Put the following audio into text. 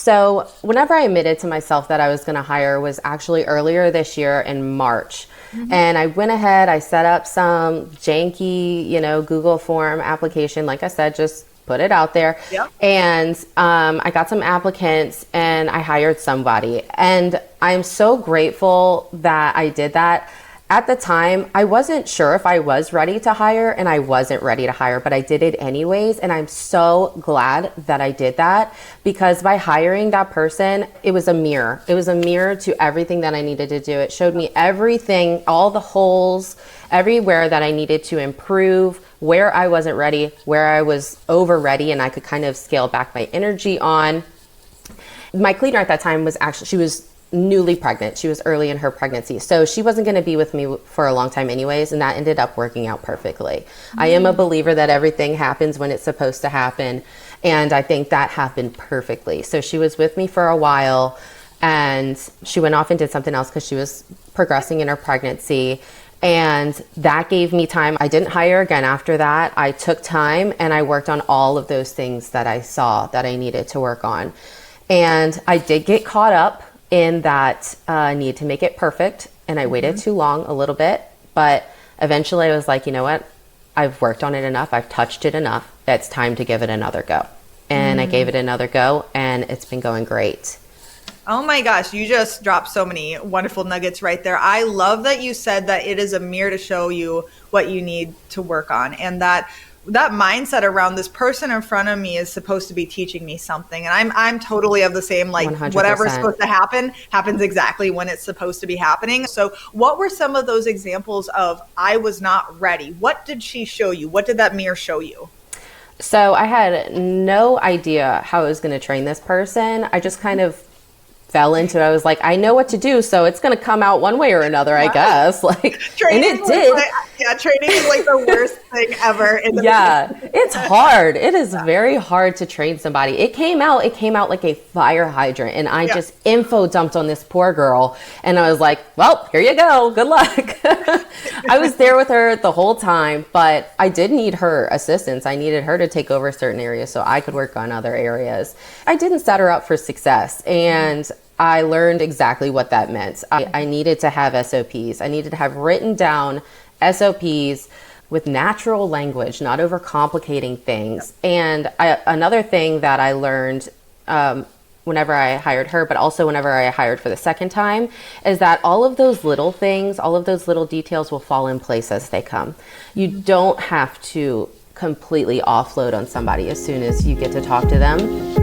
So whenever I admitted to myself that I was going to hire was actually earlier this year in March. And I went ahead, I set up some janky, Google form application. Like I said, just put it out there. Yep. And I got some applicants and I hired somebody. And I'm so grateful that I did that. At the time, I wasn't sure if I was ready to hire, and I wasn't ready to hire, but I did it anyways. And I'm so glad that I did that, because by hiring that person, it was a mirror. It was a mirror to everything that I needed to do. It showed me everything, all the holes, everywhere that I needed to improve, where I wasn't ready, where I was over ready, and I could kind of scale back my energy on. My cleaner at that time was she was newly pregnant. She was early in her pregnancy. So she wasn't going to be with me for a long time anyways. And that ended up working out perfectly. I am a believer that everything happens when it's supposed to happen. And I think that happened perfectly. So she was with me for a while and she went off and did something else because she was progressing in her pregnancy. And that gave me time. I didn't hire again after that. I took time and I worked on all of those things that I saw that I needed to work on. And I did get caught up in that need to make it perfect. And I waited too long, a little bit, but eventually I was like, you know what? I've worked on it enough. I've touched it enough. It's time to give it another go. And I gave it another go and it's been going great. Oh my gosh, you just dropped so many wonderful nuggets right there. I love that you said that it is a mirror to show you what you need to work on, and that mindset around this person in front of me is supposed to be teaching me something. And I'm totally of the same, like 100%. Whatever's supposed to happen happens exactly when it's supposed to be happening. So what were some of those examples of I was not ready? What did she show you? What did that mirror show you? So I had no idea how I was going to train this person. I just kind of fell into it. I was like, I know what to do, so it's going to come out one way or another, I guess. And it did. Training is like the worst thing ever. It's hard. It is very hard to train somebody. It came out like a fire hydrant, and I just info dumped on this poor girl, and I was like, well, here you go. Good luck. I was there with her the whole time, but I did need her assistance. I needed her to take over certain areas so I could work on other areas. I didn't set her up for success, and I learned exactly what that meant. I needed to have SOPs. I needed to have written down SOPs with natural language, not overcomplicating things. And another thing that I learned whenever I hired her, but also whenever I hired for the second time, is that all of those little things, all of those little details will fall in place as they come. You don't have to completely offload on somebody as soon as you get to talk to them.